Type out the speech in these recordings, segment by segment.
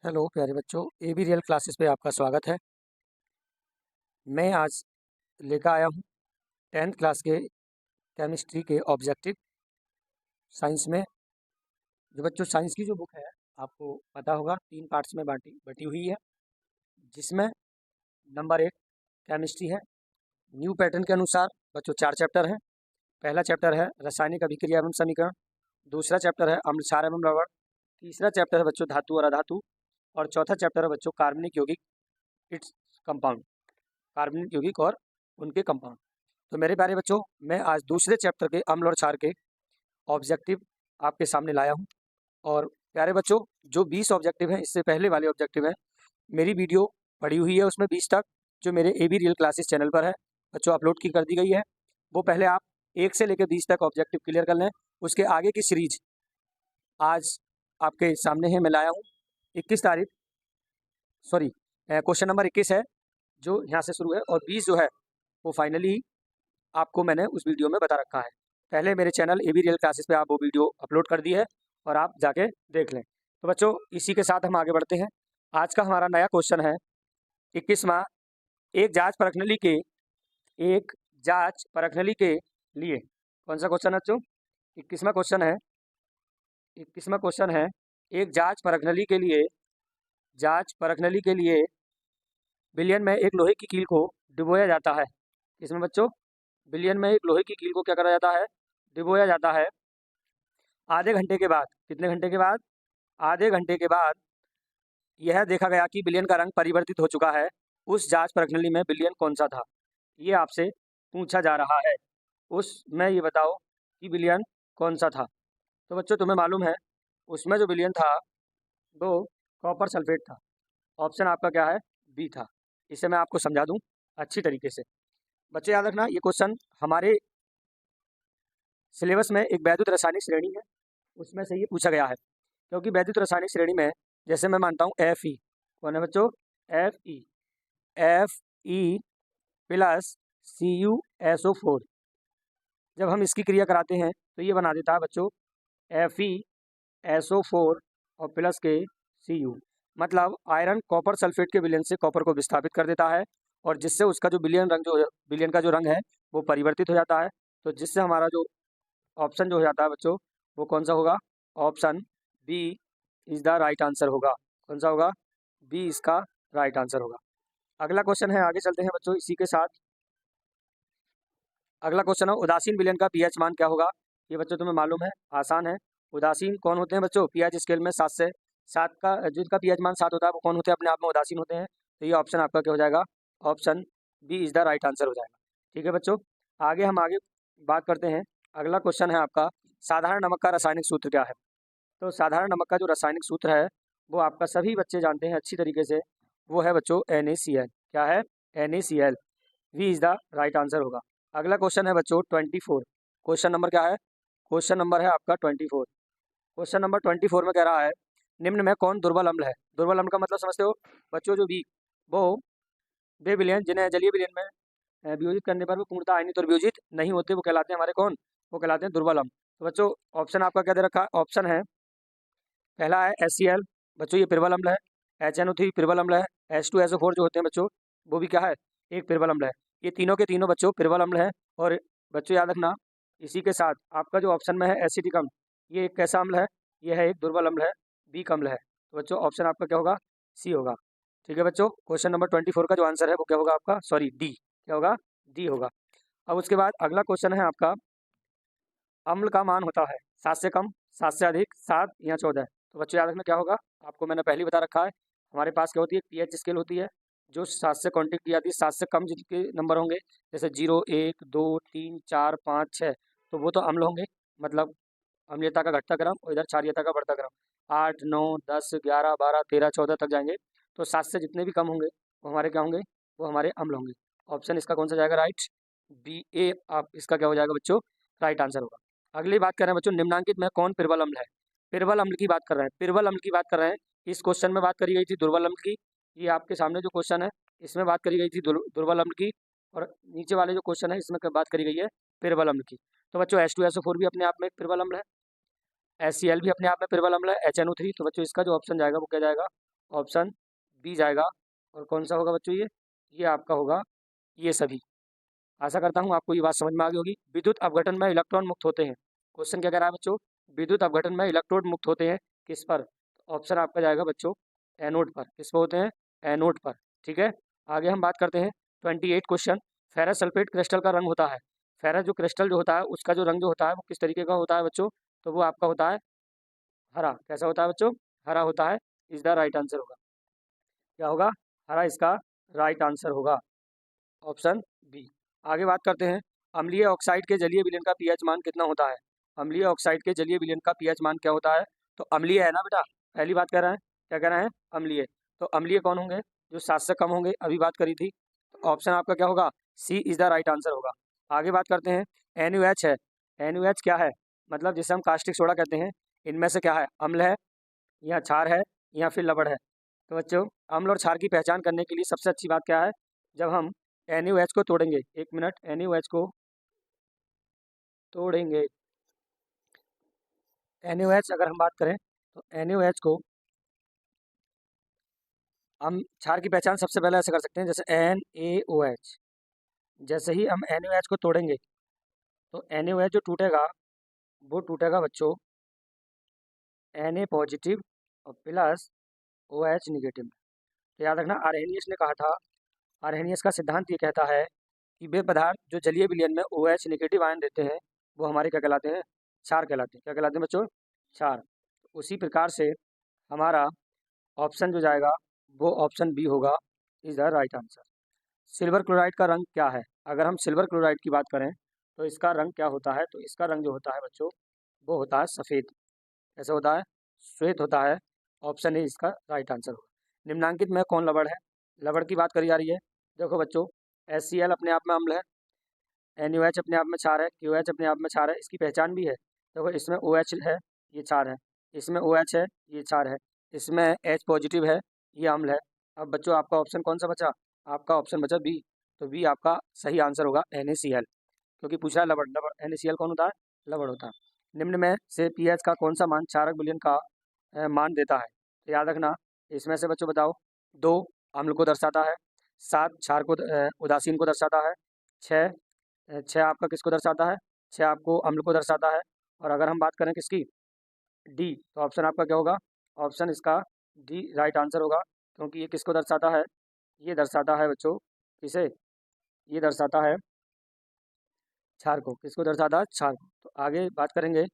Hello प्यारे बच्चों, A be real classes पे आपका स्वागत है। मैं आज लेकर आया हूँ 10th क्लास के केमिस्ट्री के ऑब्जेक्टिव साइंस में। जो बच्चों साइंस की जो बुक है आपको पता होगा 3 पार्ट्स में बांटी बटी हुई है, जिसमें नंबर 1 केमिस्ट्री है। न्यू पैटर्न के अनुसार बच्चों 4 चैप्टर हैं। पहला चैप्टर है रासायनिक अभिक्रिया एवं समीकरण, दूसरा चैप्टर है अम्ल क्षार एवं लवण, तीसरा चैप्टर है बच्चों धातु और अधातु, और चौथा चैप्टर है बच्चों कार्बनिक यौगिक इट्स कंपाउंड, कार्बनिक यौगिक और उनके कंपाउंड। तो मेरे प्यारे बच्चों, मैं आज दूसरे चैप्टर के अम्ल और क्षार के ऑब्जेक्टिव आपके सामने लाया हूं। और प्यारे बच्चों, जो 20 ऑब्जेक्टिव हैं, इससे पहले वाले ऑब्जेक्टिव हैं, मेरी वीडियो पड़ी हुई है उसमें 20 तक, जो मेरे A be real classes channel पर है बच्चों अपलोड की कर दी गई है। वो पहले आप 1 से लेकर 20 तक ऑब्जेक्टिव क्लियर कर लें। उसके आगे की सीरीज आज आपके सामने है, मैं लाया हूँ 21 तारीख, सॉरी क्वेश्चन नंबर 21 है जो यहाँ से शुरू है, और 20 जो है वो फाइनली आपको मैंने उस वीडियो में बता रखा है। पहले मेरे channel A be real classes पे आप वो वीडियो अपलोड कर दी है और आप जाके देख लें। तो बच्चों, इसी के साथ हम आगे बढ़ते हैं। आज का हमारा नया क्वेश्चन है 21वां। एक जांच परखनली के लिए, कौन सा क्वेश्चन है बच्चों? 21वां क्वेश्चन है। 21वां क्वेश्चन है, एक जांच परखनली के लिए विलयन में एक लोहे की कील को डुबोया जाता है। इसमें बच्चों विलयन में एक लोहे की कील को क्या करा जाता है? डुबोया जाता है। आधे घंटे के बाद, कितने घंटे के बाद? आधे घंटे के बाद यह देखा गया कि विलयन का रंग परिवर्तित हो चुका है। उस जांच प्रणाली में विलयन कौन सा था? ये आपसे पूछा जा रहा है। उसमें ये बताओ कि विलयन कौन सा था। तो बच्चों तुम्हें मालूम है उसमें जो विलयन था वो कॉपर सल्फेट था। ऑप्शन आपका क्या है? बी था। इसे मैं आपको समझा दूं अच्छी तरीके से। बच्चे याद रखना, ये क्वेश्चन हमारे सिलेबस में एक वैद्युत रासायनिक श्रेणी है, उसमें से ये पूछा गया है। क्योंकि वैद्युत रासायनिक श्रेणी में जैसे मैं मानता हूँ एफ ई, कौन है बच्चों? एफ ई प्लस CuSO4, जब हम इसकी क्रिया कराते हैं तो ये बना देता है बच्चों FeSO4 और प्लस के Cu। मतलब आयरन कॉपर सल्फेट के विलयन से कॉपर को विस्थापित कर देता है, और जिससे उसका जो विलयन का जो रंग है वो परिवर्तित हो जाता है। तो जिससे हमारा जो ऑप्शन जो हो जाता है बच्चों वो कौन सा होगा? Option B is the right answer होगा। कौन सा होगा? बी इसका राइट आंसर होगा। अगला क्वेश्चन है, आगे चलते हैं बच्चों इसी के साथ। अगला क्वेश्चन है, उदासीन विलयन का पीएच मान क्या होगा? ये बच्चों तुम्हें मालूम है, आसान है। उदासीन कौन होते हैं बच्चों? पीएच स्केल में 7 से 7 का जिनका पीएच मान 7 होता है वो कौन होते हैं? अपने आप में उदासीन होते हैं। तो ये ऑप्शन आपका क्या हो जाएगा? Option B is the right answer हो जाएगा। ठीक है बच्चों, आगे बात करते हैं। अगला क्वेश्चन है आपका, साधारण नमक का रासायनिक सूत्र क्या है? तो साधारण नमक का जो रासायनिक सूत्र है वो आपका सभी बच्चे जानते हैं अच्छी तरीके से, वो है बच्चों NaCl। क्या है? NaCl। B is the right answer होगा। अगला क्वेश्चन है बच्चों 24। क्वेश्चन नंबर क्या है? क्वेश्चन नंबर है आपका 24। क्वेश्चन नंबर 24 में कह रहा है, निम्न में कौन दुर्बल अम्ल है? दुर्बल अम्ल का मतलब समझते हो बच्चों? जो वी वो वे विलयन जिन्हें जलीय विलयन में वियोजित करने पर वो पूर्णतः आयनित और वियोजित नहीं होते, वो कहलाते हैं हमारे कौन? वो कहलाते हैं दुर्बल अम्ल। तो बच्चों ऑप्शन आपका क्या दे रखा है? ऑप्शन है पहला है HCl, बच्चों ये प्रबल अम्ल है। HNO3 प्रबल अम्ल है। H2SO4 जो होते हैं बच्चों वो भी क्या है? एक प्रबल अम्ल है। ये तीनों के तीनों बच्चों प्रबल अम्ल है। और बच्चों याद रखना, इसी के साथ आपका जो ऑप्शन में है एसिटिक अम्ल, ये एक कैसा अम्ल है? ये है एक दुर्बल अम्ल है, वीक अम्ल है। तो बच्चों ऑप्शन आपका क्या होगा? सी होगा। ठीक है बच्चों, क्वेश्चन नंबर 24 का जो आंसर है वो क्या होगा आपका? सॉरी डी, क्या होगा? डी होगा। अब उसके बाद अगला क्वेश्चन है आपका, अम्ल का मान होता है 7 से कम, 7 से अधिक, 7 या 14। तो बच्चों याद रखना क्या होगा? आपको मैंने पहले ही बता रखा है, हमारे पास क्या होती है? पीएच स्केल होती है जो 7 से काउंटिंग की जाती है। 7 से कम जिनके नंबर होंगे जैसे 0, 1, 2, 3, 4, 5, 6, तो वो तो अम्ल होंगे, मतलब अम्लीयता का घटता क्रम, और इधर क्षारीयता का बढ़ता क्रम। 8, 9, 10, 11, 12, 13, 14 तक जाएंगे। तो 7 से जितने भी कम होंगे वो हमारे क्या होंगे? वो हमारे अम्ल होंगे। ऑप्शन इसका कौन सा जाएगा? राइट, बी ए। आप इसका क्या हो जाएगा बच्चों? राइट आंसर होगा। अगली बात कर रहे हैं बच्चों, निम्नांकित में कौन प्रबल अम्ल है? प्रबल अम्ल की बात कर रहे हैं, प्रबल अम्ल की बात कर रहे हैं। इस क्वेश्चन में बात करी गई थी दुर्बल अम्ल की। ये आपके सामने जो क्वेश्चन है इसमें बात करी गई थी दुर्बल अम्ल की, और नीचे वाले जो क्वेश्चन है इसमें बात करी गई है प्रबल अम्ल की। तो बच्चों H2SO4 भी अपने आप में एक प्रबल अम्ल है, HCl भी अपने आप में प्रबल अम्ल है, HNO3। तो बच्चों इसका जो ऑप्शन जाएगा वो क्या जाएगा? ऑप्शन बी जाएगा। और कौन सा होगा बच्चों ये आपका होगा ये सभी। आशा करता हूँ आपको ये बात समझ में आ गई होगी। विद्युत अपघटन में इलेक्ट्रॉन मुक्त होते हैं। क्वेश्चन क्या कह रहा है बच्चों? विद्युत अपघटन में इलेक्ट्रोड मुक्त होते हैं किस पर? ऑप्शन आपका जाएगा बच्चों एनोड पर। किस पर होते हैं? एनोड पर। ठीक है, आगे हम बात करते हैं 28 क्वेश्चन। फेरस सल्फेट क्रिस्टल का रंग होता है। फेरस जो क्रिस्टल जो होता है उसका जो रंग जो होता है वो किस तरीके का होता है बच्चों? तो वो आपका होता है हरा। कैसा होता है बच्चों? हरा होता है। इज द राइट आंसर होगा। क्या होगा? हरा इसका राइट आंसर होगा, ऑप्शन बी। आगे बात करते हैं अम्लीय ऑक्साइड के जलीय विलयन का पीएच मान कितना होता है? अम्लीय ऑक्साइड के जलीय विलयन का पीएच मान क्या होता है? तो अम्लीय है ना बेटा, पहली बात कह रहे हैं। क्या कह रहे हैं? अम्लीय। तो अम्लीय कौन होंगे? जो 7 से कम होंगे, अभी बात करी थी। तो ऑप्शन आपका क्या होगा? सी इज द राइट आंसर होगा। आगे बात करते हैं NaOH है। NaOH क्या है? मतलब जिसे हम कास्टिक सोडा कहते हैं, इनमें से क्या है? अम्ल है या क्षार है या फिर लवण है? तो बच्चों अम्ल और क्षार की पहचान करने के लिए सबसे अच्छी बात क्या है? जब हम NaOH को तोड़ेंगे, एक मिनट, NaOH को तोड़ेंगे। NaOH अगर हम बात करें तो NaOH को हम क्षार की पहचान सबसे पहले ऐसे कर सकते हैं जैसे NaOH। जैसे ही हम NaOH को तोड़ेंगे तो NaOH जो टूटेगा वो टूटेगा बच्चों Na पॉजिटिव और प्लस OH निगेटिव में। तो याद रखना आर्हेनियस ने कहा था, आर्हेनियस का सिद्धांत ये कहता है कि वे पदार्थ जो जलीय विलयन में OH नेगेटिव आयन देते हैं वो हमारे क्या कहलाते हैं? क्षार कहलाते हैं। क्या कहलाते हैं बच्चों? क्षार। उसी प्रकार से हमारा ऑप्शन जो जाएगा वो ऑप्शन बी होगा, is the right answer. Silver chloride का रंग क्या है? अगर हम सिल्वर क्लोराइड की बात करें तो इसका रंग क्या होता है? तो इसका रंग जो होता है बच्चों वो होता है सफ़ेद। कैसे होता है? श्वेत होता है। ऑप्शन ए इसका राइट आंसर होगा। निम्नांकित में कौन लवण है? लवण की बात करी जा रही है। देखो बच्चों HCl अपने आप में अम्ल है, NaOH अपने आप में क्षार है, KOH अपने आप में क्षार है। इसकी पहचान भी है। देखो इसमें OH है, ये क्षार है। इसमें OH है, ये क्षार है। इसमें H पॉजिटिव है, ये अम्ल है। अब बच्चों आपका ऑप्शन कौन सा बचा? आपका ऑप्शन बचा बी। तो बी आपका सही आंसर होगा NaCl, क्योंकि पूछा है लवण। लवण NaCl कौन होता है? लवण होता है। निम्न में से पीएच का कौन सा मान क्षारक विलयन का मान देता है? तो याद रखना इसमें से बच्चों बताओ। 2 अम्ल को दर्शाता है, 7 क्षार को उदासीन को दर्शाता है, 6 आपका किसको दर्शाता है? 6 आपको अम्ल को दर्शाता है। और अगर हम बात करें किसकी? डी, तो ऑप्शन आपका क्या होगा? ऑप्शन इसका डी राइट आंसर होगा, क्योंकि ये किसको दर्शाता है? ये दर्शाता है बच्चों किसे? ये दर्शाता है क्षार को। किसको दर्शाता है? क्षार को। तो आगे बात करेंगे।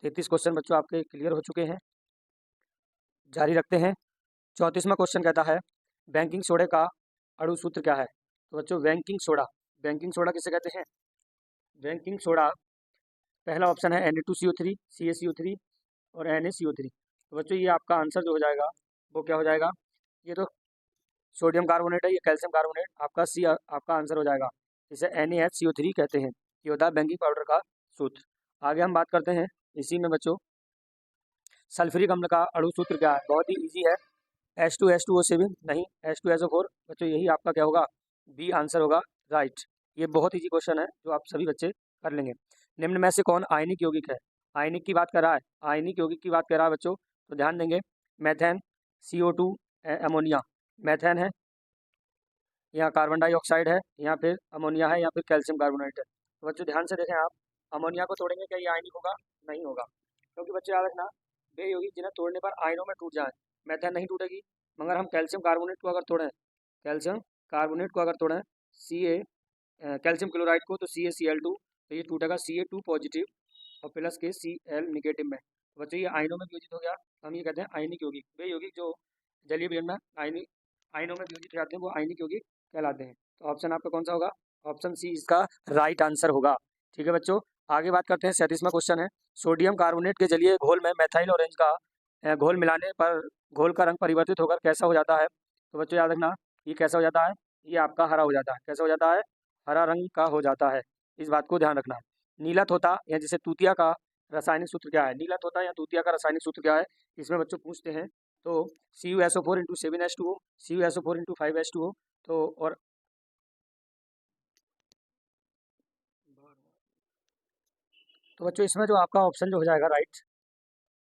33 क्वेश्चन बच्चों आपके क्लियर हो चुके हैं। जारी रखते हैं। 34वां क्वेश्चन कहता है बैंकिंग सोडे का अणु सूत्र क्या है? तो बच्चों बैंकिंग सोडा किसे कहते हैं? बैंकिंग सोडा पहला ऑप्शन है Na2CO3, CaCO3 और NaCO3। तो बच्चों ये आपका आंसर जो हो जाएगा वो क्या हो जाएगा? ये तो सोडियम कार्बोनेट है, ये कैल्शियम कार्बोनेट। आपका सी आपका आंसर हो जाएगा। इसे NaHCO3 कहते हैं। ये होता है बैंकिंग पाउडर का सूत्र। आगे हम बात करते हैं इसी में बच्चों सल्फ्यूरिक अम्ल का अणु सूत्र क्या है? बहुत ही ईजी है। H2H2O7 नहीं, H2SO4। बच्चों यही आपका क्या होगा? बी आंसर होगा राइट। ये बहुत ईजी क्वेश्चन है जो आप सभी बच्चे कर लेंगे। निम्न में से कौन आयनिक यौगिक है? आयनिक की बात कर रहा है, आयनिक यौगिक की बात कर रहा है बच्चों, तो ध्यान देंगे। Methane, CO2, ammonia. मेथेन है, यहाँ कार्बन डाइऑक्साइड है, या फिर अमोनिया है, या फिर कैल्शियम कार्बोनेट है। तो बच्चों ध्यान से देखें आप, अमोनिया को तोड़ेंगे क्या ये आयनिक होगा? नहीं होगा, क्योंकि बच्चों याद रखना वे यौगिक जिन्हें तोड़ने पर आयनों में टूट जाए। मेथेन नहीं टूटेगी। मगर हम कैल्शियम कार्बोनेट को अगर तोड़ें, कैल्शियम कार्बोनेट को अगर तोड़ें, सी कैल्शियम क्लोराइड को, तो CaCl2, तो ये टूटेगा Ca2 पॉजिटिव और प्लस के Cl निगेटिव में। तो बच्चों ये आयनों में वियोजित हो गया। हम ये कहते हैं आयनिक यौगिक। वे यौगिक जो जलीय विलयन में आयनों में वियोजित हो जाते हैं वो आयनिक यौगिक कहलाते हैं। तो ऑप्शन आपका कौन सा होगा? ऑप्शन सी इसका राइट आंसर होगा। ठीक है बच्चों, आगे बात करते हैं। 37वां क्वेश्चन है सोडियम कार्बोनेट के जलीय घोल में मेथाइल ऑरेंज का घोल मिलाने पर घोल का रंग परिवर्तित होकर कैसा हो जाता है? तो बच्चों याद रखना ये कैसा हो जाता है? ये आपका हरा हो जाता है। कैसा हो जाता है? हरा रंग का हो जाता है। इस बात को ध्यान रखना है। नीला तोता या जिसे तूतिया का रासायनिक सूत्र क्या है? नीला तोता या तूतिया का रासायनिक सूत्र क्या है? इसमें बच्चों पूछते हैं। तो CuSO4 into 7H2O, CuSO4 into 5H2O। तो और तो बच्चों इसमें जो आपका ऑप्शन जो हो जाएगा राइट,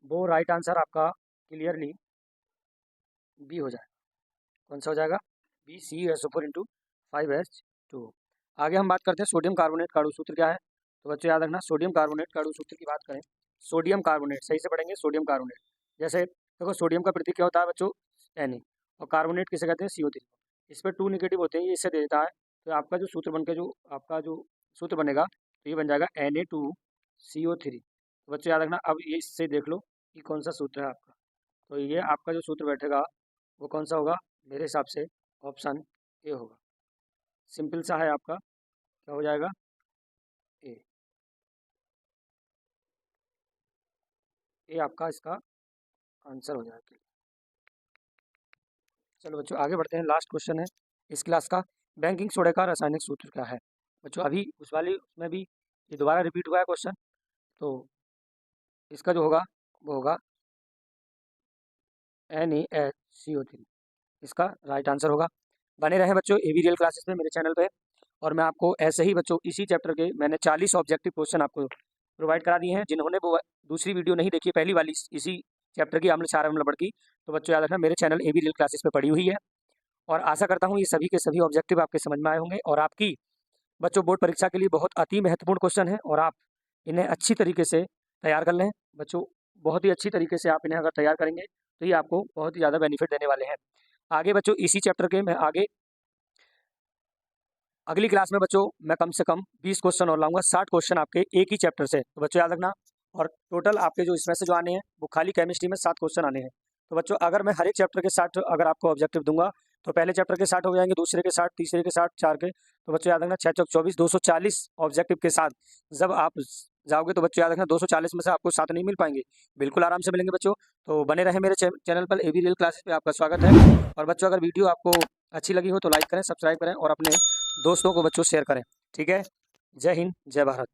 वो राइट आंसर आपका क्लियरली बी हो जाएगा। कौन सा हो जाएगा? B, CuSO4 into 5H2। आगे हम बात करते हैं सोडियम कार्बोनेट का अणु सूत्र क्या है। तो बच्चों याद रखना, सोडियम कार्बोनेट का अणु सूत्र की बात करें, सोडियम कार्बोनेट सही से पढ़ेंगे, सोडियम कार्बोनेट। जैसे देखो सोडियम का प्रतीक क्या होता है बच्चों? Na, और कार्बोनेट किसे कहते हैं? CO3। इस पर 2 नेगेटिव होते हैं, ये इससे दे देता है। तो आपका जो सूत्र बन के जो आपका जो सूत्र बनेगा तो ये बन जाएगा Na2CO3। तो बच्चों याद रखना, अब ये इससे देख लो कि कौन सा सूत्र है आपका। तो ये आपका जो सूत्र बैठेगा वो कौन सा होगा? मेरे हिसाब से ऑप्शन ए होगा। सिंपल सा है आपका, क्या हो जाएगा? ए। ए आपका इसका आंसर हो जाएगा। चलो बच्चों आगे बढ़ते हैं, लास्ट क्वेश्चन है इस क्लास का। बैंकिंग सोडा का रासायनिक सूत्र क्या है? बच्चों अभी उस वाली उसमें भी ये दोबारा रिपीट हुआ है क्वेश्चन, तो इसका जो होगा वो होगा NaCO3, इसका राइट आंसर होगा। बने रहे बच्चों एवी रियल क्लासेस में मेरे चैनल पे, और मैं आपको ऐसे ही बच्चों इसी चैप्टर के मैंने 40 ऑब्जेक्टिव क्वेश्चन आपको प्रोवाइड करा दिए हैं। जिन्होंने वो दूसरी वीडियो नहीं देखी, पहली वाली इसी चैप्टर की आमले चार लबड़ की, तो बच्चों याद रखना मेरे चैनल एवी रियल क्लासेस पे पड़ी हुई है। और आशा करता हूँ ये सभी के सभी ऑब्जेक्टिव आपके समझ में आए होंगे, और आपकी बच्चों बोर्ड परीक्षा के लिए बहुत अति महत्वपूर्ण क्वेश्चन है, और आप इन्हें अच्छी तरीके से तैयार कर लें बच्चों। बहुत ही अच्छी तरीके से आप इन्हें अगर तैयार करेंगे तो ये आपको बहुत ही ज़्यादा बेनिफिट देने वाले हैं। आगे बच्चों इसी चैप्टर के मैं आगे अगली क्लास में बच्चों मैं कम से कम 20 क्वेश्चन और लाऊंगा, 60 क्वेश्चन आपके एक ही चैप्टर से, तो बच्चों याद रखना। और टोटल आपके जो इसमें से जो आने हैं वो खाली केमिस्ट्री में 7 क्वेश्चन आने हैं। तो बच्चों अगर मैं हर एक चैप्टर के 60 अगर आपको ऑब्जेक्टिव दूंगा तो पहले चैप्टर के 60 हो जाएंगे, दूसरे के 60, तीसरे के 60, 4 के, तो बच्चों याद रखना 6 चौक 24, 240 ऑब्जेक्टिव के साथ जब आप जाओगे तो बच्चों याद रखना 240 में से आपको 7 नहीं मिल पाएंगे, बिल्कुल आराम से मिलेंगे बच्चों। तो बने रहे मेरे चैनल पर एवी रियल क्लासेस पे, आपका स्वागत है। और बच्चों अगर वीडियो आपको अच्छी लगी हो तो लाइक करें, सब्सक्राइब करें और अपने दोस्तों को बच्चों शेयर करें। ठीक है, जय हिंद, जय भारत।